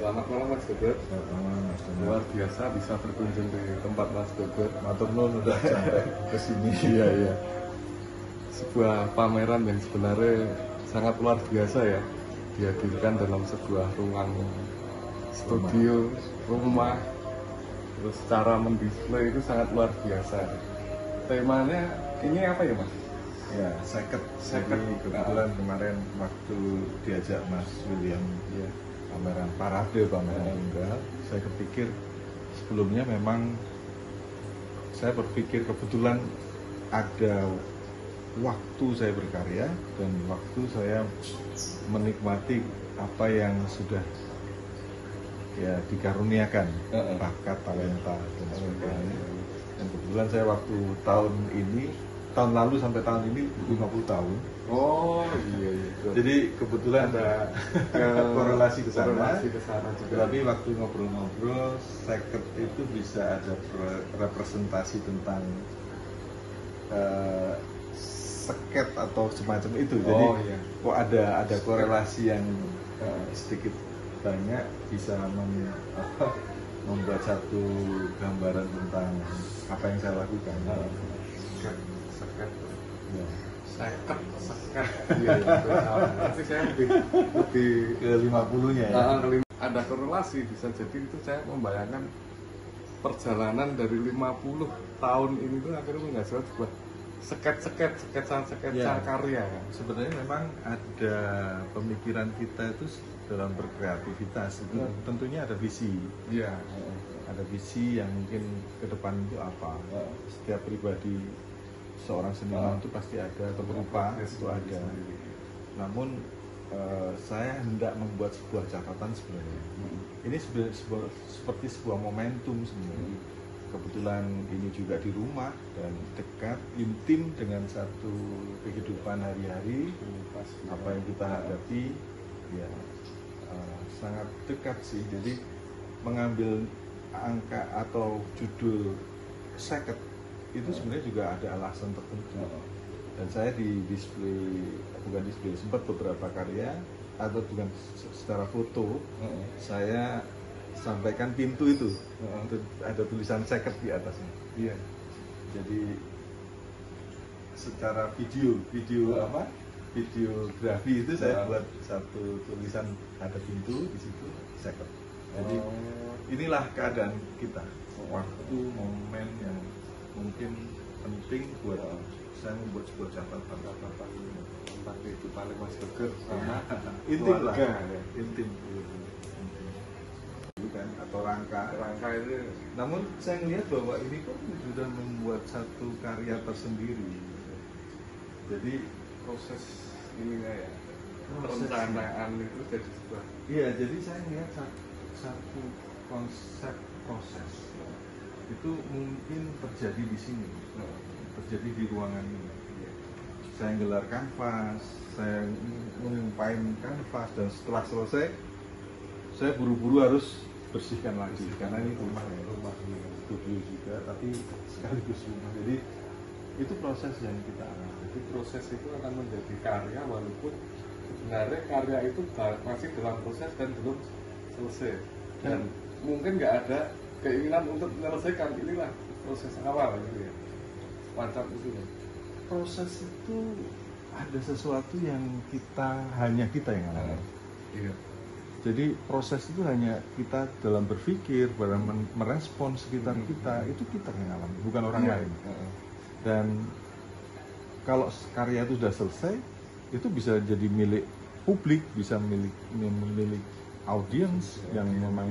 Selamat malam Mas Gogor. Selamat malam Mas Dona. Luar biasa bisa berkunjung di tempat Mas Gogor. Matur nuwun udah sampai ke sini. Iya. Sebuah pameran yang sebenarnya sangat luar biasa ya. Dihadirkan dalam sebuah ruang studio, rumah. Terus cara mendisplay itu sangat luar biasa. Temanya ini apa ya Mas? Ya, second. Jadi kebetulan kemarin waktu diajak Mas William Iya. pameran pameran tunggal, saya kepikir sebelumnya memang saya berpikir kebetulan ada waktu saya berkarya dan waktu saya menikmati apa yang sudah ya dikaruniakan, bakat, talenta dan sebagainya. Dan kebetulan saya waktu tahun lalu sampai tahun ini 50 tahun. Oh iya. Jadi kebetulan ada korelasi ke sana juga. Tapi waktu ngobrol-ngobrol, seket itu bisa ada representasi tentang seket atau semacam itu. Jadi kok ada korelasi yang sedikit banyak bisa membuat satu gambaran tentang apa yang saya lakukan. Seket. Ya. Seket. Iya. Nanti saya lebih Ke 50-nya ya. Ada korelasi, bisa jadi itu saya membayangkan perjalanan dari 50 tahun ini tuh akhirnya menghasilkan sebuah sketsa karya kan. Sebenarnya memang ada pemikiran kita itu dalam berkreativitas itu tentunya ada visi. Iya. Ada visi yang mungkin ke depan itu apa. Setiap pribadi seorang seniman itu pasti ada, atau berupa itu ada. Namun saya hendak membuat sebuah catatan sebenarnya. Ini seperti sebuah momentum sebenarnya. Kebetulan ini juga di rumah dan dekat, intim dengan satu kehidupan hari-hari, apa yang kita hadapi, ya sangat dekat sih. Jadi mengambil angka atau judul seket itu sebenarnya juga ada alasan tertentu. Dan saya sempat beberapa karya atau bukan secara foto, saya sampaikan pintu itu, ada tulisan seket di atasnya. Iya. Jadi secara videografi itu saya buat satu tulisan, ada pintu di situ, seket. Jadi inilah keadaan kita, waktu momen yang mungkin penting buat saya membuat sebuah catatan tentang kehidupan Mas Gogor sama intim lah, keluarga, intim kan, atau rangka itu. Namun saya melihat bahwa ini pun sudah membuat satu karya tersendiri. Jadi Proses ini ya, perencanaan itu jadi sebuah. Iya, jadi saya melihat satu konsep proses itu mungkin terjadi di sini, terjadi di ruangan ini. Saya gelar kanvas, saya mengumpain kanvas, dan setelah selesai saya buru-buru harus bersihkan lagi karena ini rumah studio juga, tapi sekaligus rumah. Jadi itu proses yang kita alami. Jadi proses itu akan menjadi karya walaupun sebenarnya karya itu masih dalam proses dan belum selesai. Dan mungkin nggak ada keinginan untuk menyelesaikan, inilah proses awal gitu ya. Macam itu ya. Proses itu ada sesuatu yang hanya kita yang alami. Iya. Jadi proses itu hanya kita dalam berpikir, dalam merespon sekitar kita, itu kita yang alami, bukan orang lain. Dan kalau karya itu sudah selesai, itu bisa jadi milik publik, bisa milik audiens yang memang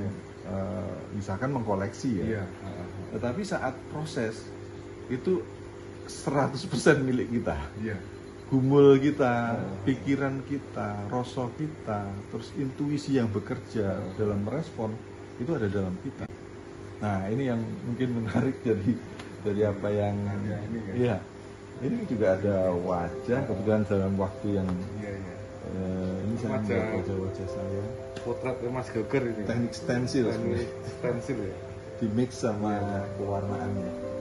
misalkan mengkoleksi ya. Iya. Tetapi saat proses itu 100% milik kita. Iya. Gumul kita, pikiran kita, rasa kita, terus intuisi yang bekerja dalam merespon itu ada dalam kita. Nah, ini yang mungkin menarik dari apa yang ya. Ini juga ada wajah, kebetulan dalam waktu yang ini saya membuat wajah-wajah saya. Potret Mas Gogor ini. Teknik stensil Ya. Di mix sama pewarnaannya.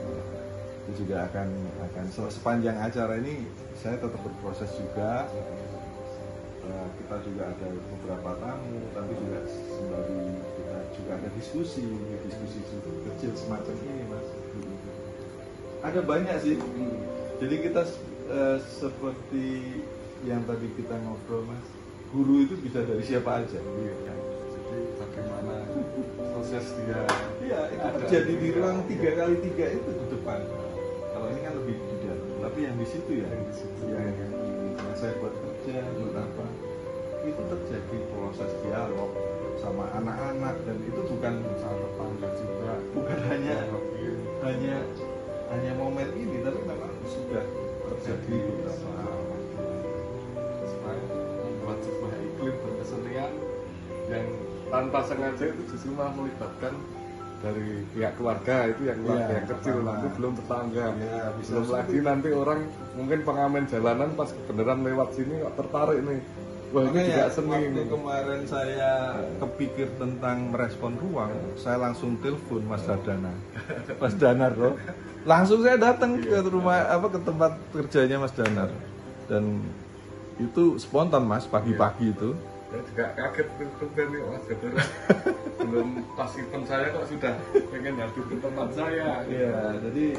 Itu juga akan sepanjang acara ini saya tetap berproses juga. Kita juga ada beberapa tamu, tapi juga sembari diskusi kecil semacam ini mas. Ada banyak sih. Jadi kita seperti yang tadi kita ngobrol mas, guru itu bisa dari siapa aja. Iya kan. Jadi bagaimana proses dia Itu terjadi di ruang 3x3 itu di depan. Kalau ini kan lebih di dalam, tapi yang di situ ya, yang saya buat kerja buat apa, itu terjadi proses dialog sama anak-anak, dan itu bukan sama tetangga juga, bukan hanya momen ini, tapi memang sudah terjadi beberapa supaya membuat sebuah iklim berkesenian yang tanpa sengaja itu justru malah melibatkan dari pihak keluarga itu yang yang kecil, nanti belum tetangga, belum lagi nanti orang mungkin pengamen jalanan pas beneran lewat sini kok tertarik nih, wah ini juga seni. Waktu kemarin saya kepikir tentang merespon ruang, saya langsung telepon Mas Danar loh. Langsung saya datang ke rumah ke tempat kerjanya Mas Danar, dan itu spontan mas, pagi-pagi itu. Saya juga kaget kan nih mas, belum pas event saya kok sudah pengen hadir ke tempat saya. Iya, jadi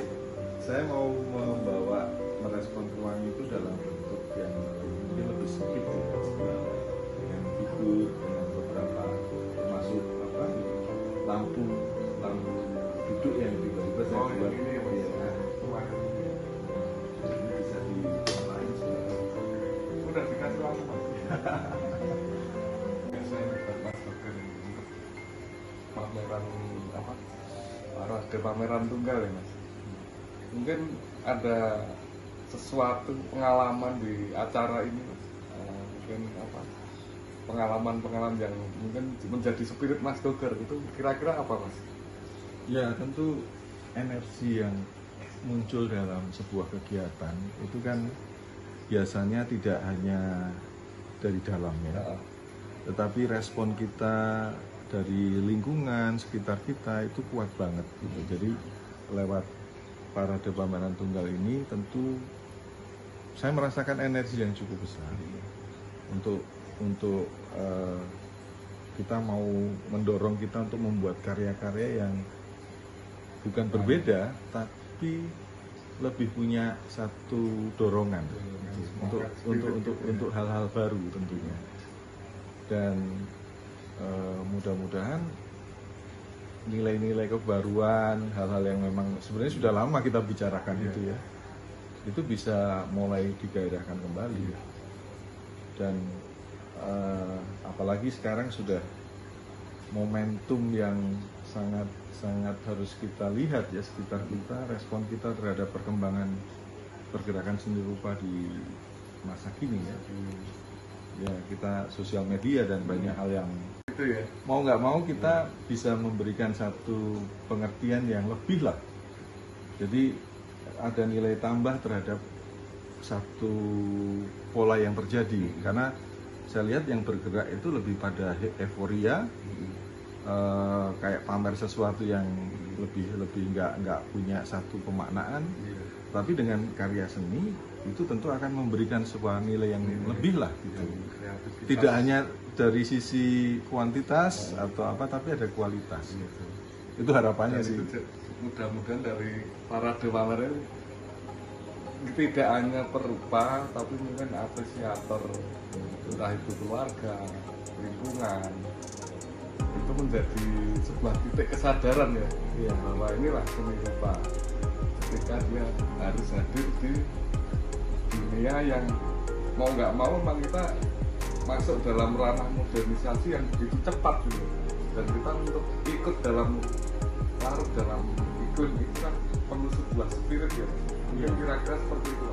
saya mau membawa merespon ruang itu dalam bentuk yang mungkin lebih sempit, dengan figur, dengan beberapa termasuk lampu duduk yang tiba-tiba saya buat. Jadi bisa dilain sebenarnya. Udah dikasih lampu mas. Pameran ada pameran tunggal ya mas. Mungkin ada sesuatu pengalaman di acara ini mas. Mungkin pengalaman yang mungkin menjadi spirit Mas Doger itu kira-kira apa mas? Ya tentu energi yang muncul dalam sebuah kegiatan itu kan biasanya tidak hanya dari dalamnya, tetapi respon kita dari lingkungan sekitar kita itu kuat banget gitu. Jadi lewat parade pameran tunggal ini tentu saya merasakan energi yang cukup besar untuk kita mau mendorong kita untuk membuat karya-karya yang bukan berbeda tapi lebih punya satu dorongan untuk hal-hal baru tentunya. Dan mudah-mudahan nilai-nilai kebaruan, hal-hal yang memang sebenarnya sudah lama kita bicarakan itu bisa mulai digairahkan kembali. Dan apalagi sekarang sudah momentum yang sangat harus kita lihat ya sekitar kita, respon kita terhadap perkembangan pergerakan seni rupa di masa kini ya kita sosial media dan banyak hal yang mau nggak mau kita bisa memberikan satu pengertian yang lebih lah. Jadi ada nilai tambah terhadap satu pola yang terjadi, karena saya lihat yang bergerak itu lebih pada euforia, kayak pamer sesuatu yang lebih nggak punya satu pemaknaan, tapi dengan karya seni itu tentu akan memberikan sebuah nilai yang lebih lah gitu. Tidak hanya dari sisi kuantitas atau apa, tapi ada kualitas. Itu harapannya sih. Mudah-mudahan dari parade pamer ini tidak hanya perupa, tapi mungkin apresiator, entah itu keluarga, lingkungan, itu menjadi sebuah titik kesadaran bahwa inilah seni rupa. Ketika dia harus hadir di dunia yang mau nggak mau memang kita masuk dalam ranah modernisasi yang begitu cepat gitu. Dan kita untuk ikut larut dalam iklim itu kan perlu sebuah spirit ya. Kira-kira seperti itu.